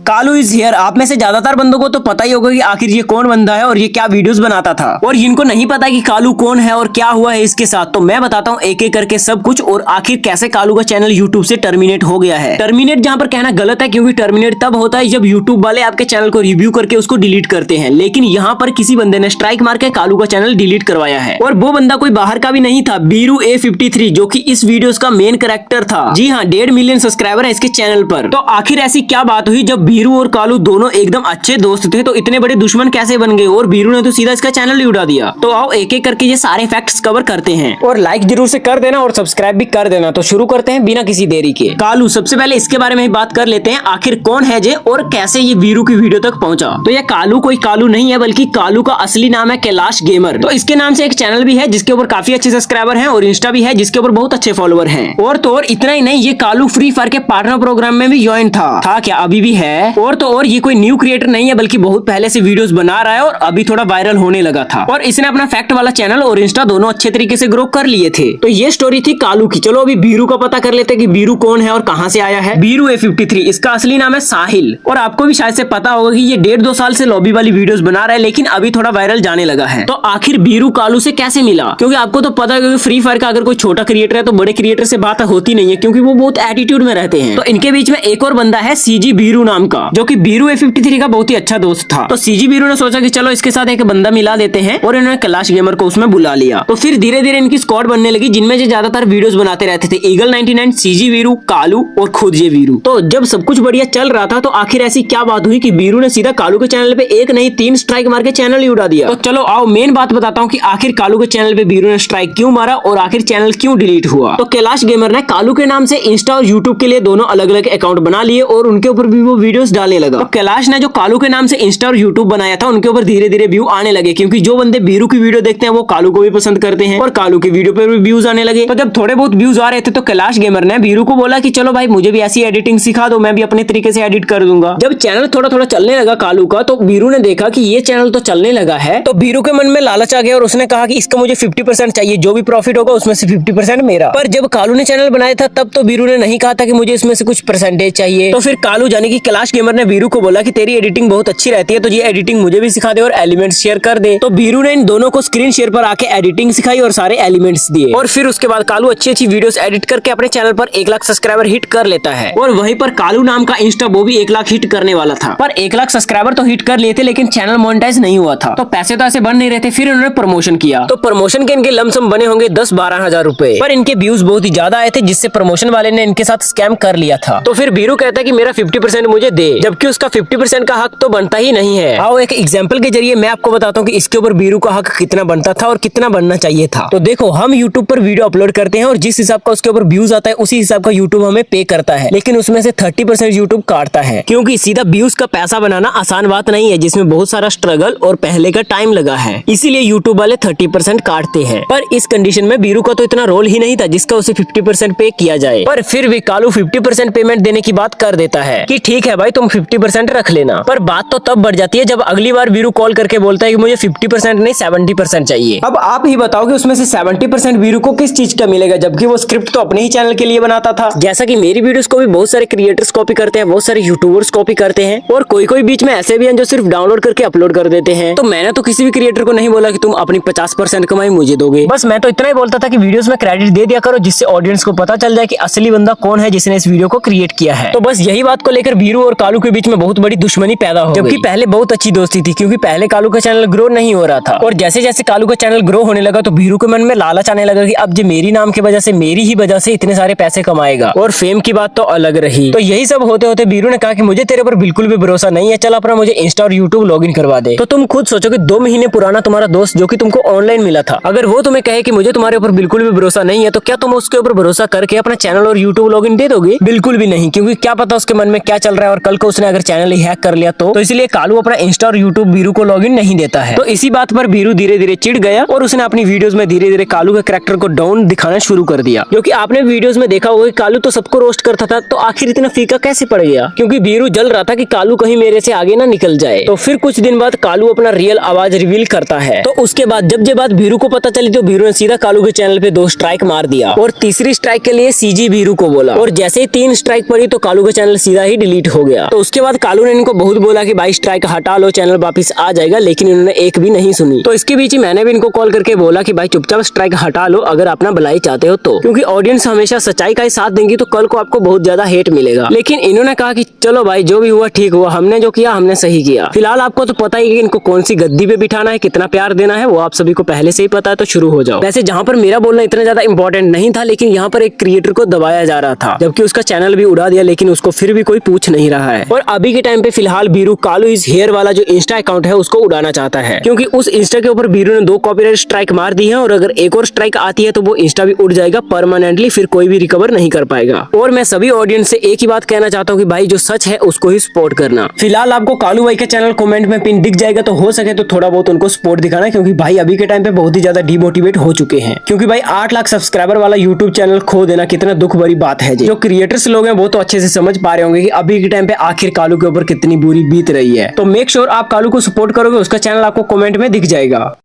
Kalu is here. आप में से ज्यादातर बंदों को तो पता ही होगा कि आखिर ये कौन बंदा है और ये क्या वीडियोस बनाता था, और जिनको नहीं पता कि कालू कौन है और क्या हुआ है इसके साथ, तो मैं बताता हूँ एक एक करके सब कुछ, और आखिर कैसे कालू का चैनल यूट्यूब से टर्मिनेट हो गया है। टर्मिनेट जहाँ पर कहना गलत है, क्योंकि टर्मिनेट तब होता है जब यूट्यूब वाले आपके चैनल को रिव्यू करके उसको डिलीट करते हैं, लेकिन यहाँ पर किसी बंदे ने स्ट्राइक मार के कालू का चैनल डिलीट करवाया है। और वो बंदा कोई बाहर का भी नहीं था, बीरू A53, जो कि इस वीडियोस का मेन कैरेक्टर था। जी हाँ, 1.5 मिलियन सब्सक्राइबर है इसके चैनल पर। तो आखिर ऐसी क्या बात हुई जब बीरू और कालू दोनों एकदम अच्छे दोस्त थे, तो इतने बड़े दुश्मन कैसे बन गए, और बीरू ने तो सीधा इसका चैनल ही उड़ा दिया। तो आओ एक एक करके ये सारे फैक्ट्स कवर करते हैं, और लाइक जरूर से कर देना और सब्सक्राइब भी कर देना। तो शुरू करते हैं बिना किसी देरी के। कालू, सबसे पहले इसके बारे में ही बात कर लेते हैं, आखिर कौन है जे और कैसे ये बीरू की वीडियो तक पहुंचा। तो ये कालू कोई कालू नहीं है, बल्कि कालू का असली नाम है कैलाश गेमर। तो इसके नाम से एक चैनल भी है जिसके ऊपर काफी अच्छे सब्सक्राइबर हैं, और इंस्टा भी है जिसके ऊपर बहुत अच्छे फॉलोअर हैं। और तो और इतना ही नहीं, ये कालू फ्री फायर के पार्टनर प्रोग्राम में भी ज्वाइन था क्या, अभी भी है। और तो और ये कोई न्यू क्रिएटर नहीं है, बल्कि बहुत पहले से वीडियोस बना रहा है और अभी थोड़ा वायरल होने लगा था। और इसने अपना फैक्ट वाला चैनल और इंस्टा दोनों अच्छे तरीके से ग्रो कर लिए थे। तो ये स्टोरी थी कालू की। चलो अभी बीरू का पता कर लेते हैं कि बीरू कौन है और कहां से आया है। बीरू A53, इसका असली नाम है साहिल, और आपको भी शायद से पता होगा कि ये 1.5-2 साल से लॉबी वाली वीडियोस बना रहा है, लेकिन अभी थोड़ा वायरल जाने लगा है। तो आखिर बीरू कालू से कैसे मिला, क्योंकि आपको तो पता है फ्री फायर का अगर कोई छोटा क्रिएटर है तो बड़े क्रिएटर से बात होती नहीं है, क्योंकि वो बहुत एटीट्यूड में रहते हैं। तो इनके बीच में एक और बंदा है CG बीरू नाम का, जो कि बीरू A53 का बहुत ही अच्छा दोस्त था। तो CG बीरू ने सोचा कि चलो इसके साथ एक बंदा मिला देते हैं, और इन्होंने कैलाश गेमर को उसमें बुला लिया। तो फिर धीरे धीरे इनकी स्क्वाड बनने लगी, जिनमें से ज्यादातर वीडियोस बनाते रहते थे ईगल 99, CG बीरू, कालू और खुद ये बीरू। तो जब सब कुछ बढ़िया चल रहा था, तो आखिर ऐसी क्या बात हुई कि बीरू ने सीधा कालू के चैनल पे एक नहीं 3 स्ट्राइक मार के चैनल ही उड़ा दिया। तो चलो आओ मेन बात बताता हूँ कि आखिर कालू के चैनल पे बीरू ने स्ट्राइक क्यों मारा और आखिर चैनल क्यों डिलीट हुआ। तो कैलाश गेमर ने कालू के नाम से इंस्टा और यूट्यूब के लिए दोनों अलग अलग अकाउंट बना लिए, और उनके ऊपर भी वो वीडियोस डालने लगा। तो कैलाश ने जो कालू के नाम से इंस्टा और यूट्यूब बनाया था, उनके ऊपर धीरे धीरे व्यू आने लगे, क्योंकि जो बंदे बीरू की वीडियो देखते हैं वो कालू को भी पसंद करते हैं, और कालू की वीडियो पर भी व्यूज आने लगे। तो जब थोड़े बहुत व्यूज आ रहे थे, तो कैलाश गेमर ने बीरू को बोला कि चलो भाई मुझे भी ऐसी एडिटिंग सिखा दो, मैं भी अपने तरीके से एडिट कर दूंगा। जब चैनल थोड़ा थोड़ा चलने लगा कालू का, तो बीरू ने देखा कि ये चैनल तो चलने लगा है, तो बीरू के मन में लालच आ गया, और उसने कहा कि इसका मुझे 50% चाहिए, जो भी प्रॉफिट होगा उसमें से 50% मेरा। पर जब कालू ने चैनल बनाया था, तब तो बीरू ने नहीं कहा था कि मुझे इसमें से कुछ परसेंटेज चाहिए। तो फिर कालू यानी कि कैलाश गेमर ने बीरू को बोला कि तेरी एडिटिंग बहुत अच्छी रहती है, तो ये एडिटिंग मुझे भी सिखा दे और एलिमेंट्स शेयर कर दे। तो बीरू ने इन दोनों को स्क्रीन शेयर पर आके एडिटिंग सिखाई और सारे एलिमेंट्स दिए, और फिर उसके बाद कालू अच्छी अच्छी वीडियोस एडिट करके अपने चैनल पर 1 लाख सब्सक्राइबर हिट कर लेता है। और वहीं पर कालू नाम का इंस्टा वो भी 1 लाख हिट करने वाला था, पर 1 लाख सब्सक्राइबर तो हिट कर लिए थे, लेकिन चैनल मोनेटाइज नहीं हुआ था, तो पैसे तो ऐसे बन नहीं रहे थे। फिर उन्होंने प्रमोशन किया, तो प्रमोशन के इनके लमसम बने होंगे 10-12 हजार रुपए, पर इनके व्यूज बहुत ही ज्यादा आए थे, जिससे प्रमोशन वाले ने इनके साथ स्कैम कर लिया था। तो फिर बीरू कहता है कि मेरा 50% मुझे दे, जबकि उसका 50% का हक तो बनता ही नहीं है। आओ एक एग्जाम्पल के जरिए मैं आपको बताता हूँ कि इसके ऊपर बीरू का हक कितना बनता था और कितना बनना चाहिए था। तो देखो, हम यूट्यूब पर वीडियो अपलोड करते हैं, और जिस हिसाब का उसके ऊपर व्यूज आता है उसी हिसाब का यूट्यूब हमें पे करता है, लेकिन उसमें से 30% यूट्यूब काटता है, क्योंकि सीधा व्यूज का पैसा बनाना आसान बात नहीं है, जिसमें बहुत सारा स्ट्रगल और पहले का टाइम लगा है, इसीलिए यूट्यूब वाले 30% काटते हैं। पर इस कंडीशन में बीरू का तो इतना रोल ही नहीं था जिसका उसे 50% पे किया जाए, पर फिर भी कालू 50% पेमेंट देने की बात कर देता है कि ठीक है भाई तुम 50% रख लेना। पर बात तो तब बढ़ जाती है जब अगली बार बीरू कॉल करके बोलता है कि मुझे 50% नहीं 70% चाहिए। अब आप ही बताओ कि उसमें से 70% बीरू को किस चीज का मिलेगा, जबकि वो स्क्रिप्ट तो अपने ही चैनल के लिए बनाता था। जैसा कि मेरी वीडियोस को भी बहुत सारे क्रिएटर्स कॉपी करते हैं, बहुत सारे यूट्यूबर्स कॉपी करते हैं, और कोई कोई बीच में ऐसे भी हैं जो सिर्फ डाउनलोड करके अपलोड कर देते हैं। तो मैंने तो किसी भी क्रिएटर को नहीं बोला कि तुम अपनी 50% कमाई मुझे दोगे, बस मैं तो इतना ही बोलता था कि वीडियोस में क्रेडिट दे दिया करो, जिससे ऑडियंस को पता चल जाए कि असली बंदा कौन है जिसने इस वीडियो को क्रिएट किया है। तो बस यही बात को लेकर बीरू और कालू के बीच में बहुत बड़ी दुश्मनी पैदा हो गई, जबकि पहले बहुत अच्छी दोस्ती थी, क्योंकि पहले कालू का चैनल ग्रो नहीं हो रहा था, और जैसे जैसे कालू का चैनल ग्रो होने लगा, तो बीरू के मन में लालच आने लगा कि अब जो मेरी नाम की वजह से, मेरी ही वजह से इतने सारे पैसे कमाएगा, और फेम की बात तो अलग रही। तो यही सब होते होते बीरू ने कहा कि मुझे तेरे पर बिल्कुल भी भरोसा नहीं है, चल अपना मुझे इंस्टा और यूट्यूब लॉगिन करवा दे। तो तुम खुद सोचो कि 2 महीने पुराना तुम्हारा दोस्त जो कि तुमको ऑनलाइन मिला था, अगर वो तुम्हें कहे कि मुझे तुम्हारे ऊपर बिल्कुल भी भरोसा नहीं है, तो क्या तुम उसके ऊपर भरोसा करके अपना चैनल और यूट्यूब लॉगिन दे दोगे? बिल्कुल भी नहीं, क्योंकि क्या पता उसके मन में क्या चल रहा है, और कल को उसने अगर चैनल ही हैक कर लिया तो इसलिए कालू अपना इंस्टा और यूट्यूब बीरू को लॉगिन नहीं देता है। तो इसी बात पर बीरू धीरे धीरे चिढ़ गया, और उसने अपनी वीडियोस में धीरे धीरे कालू के कैरेक्टर को डाउन दिखाना शुरू कर दिया, क्योंकि आपने वीडियोस में देखा होगा कि कालू तो सबको रोस्ट करता था, तो आखिर इतना फीका कैसे पड़ गया? क्योंकि बीरू जल रहा था कि कालू कहीं मेरे से आगे ना निकल जाए। तो फिर कुछ दिन बाद कालू अपना रियल आवाज रिवील करता है, तो उसके बाद जब ये बात बीरू को पता चली, तो बीरू ने सीधा कालू के चैनल पे 2 स्ट्राइक मार दिया, और तीसरी स्ट्राइक के लिए CG बीरू को बोला, और जैसे ही 3 स्ट्राइक पड़ी तो कालू का चैनल सीधा ही डिलीट हो गया। गया। तो उसके बाद कालू ने इनको बहुत बोला कि भाई स्ट्राइक हटा लो, चैनल वापस आ जाएगा, लेकिन इन्होंने एक भी नहीं सुनी। तो इसके बीच मैंने भी इनको कॉल करके बोला कि भाई चुपचाप स्ट्राइक हटा लो अगर अपना भलाई चाहते हो तो, क्योंकि ऑडियंस हमेशा सच्चाई का ही साथ देंगी तो कल को आपको बहुत ज्यादा हेट मिलेगा। लेकिन इन्होंने कहा कि चलो भाई जो भी हुआ ठीक हुआ, हमने जो किया हमने सही किया। फिलहाल आपको तो पता ही है कि इनको कौन सी गद्दी पे बिठाना है, कितना प्यार देना है, वो आप सभी को पहले से ही पता है। तो शुरू हो जाओ। वैसे जहाँ पर मेरा बोलना इतना ज्यादा इंपॉर्टेंट नहीं था, लेकिन यहाँ पर एक क्रिएटर को दबाया जा रहा था, जबकि उसका चैनल भी उड़ा दिया, लेकिन उसको फिर भी कोई पूछ नहीं रहा है। और अभी के टाइम पे फिलहाल बीरू कालू इज हेयर वाला जो इंस्टा अकाउंट है उसको उड़ाना चाहता है, क्योंकि उस इंस्टा के ऊपर बीरू ने 2 कॉपीराइट स्ट्राइक मार दी है, और अगर एक और स्ट्राइक आती है तो वो इंस्टा भी उड़ जाएगा परमानेंटली, फिर कोई भी रिकवर नहीं कर पाएगा। और मैं सभी ऑडियंस से एक ही बात कहना चाहता हूँ कि भाई जो सच है उसको ही सपोर्ट करना। फिलहाल आपको कालू भाई का चैनल कमेंट में पिन दिख जाएगा, तो हो सके तो थोड़ा बहुत उनको सपोर्ट दिखाना, क्योंकि भाई अभी के टाइम पे बहुत ही ज्यादा डिमोटिवेट हो चुके हैं। क्योंकि भाई 8 लाख सब्सक्राइबर वाला यूट्यूब चैनल खो देना कितना दुख भरी बात है जी। जो क्रिएटर्स लोग हैं वो तो अच्छे से समझ पा रहे होंगे कि अभी के टाइम पे आखिर कालू के ऊपर कितनी बुरी बीत रही है। तो मेक श्योर आप कालू को सपोर्ट करोगे, उसका चैनल आपको कमेंट में दिख जाएगा।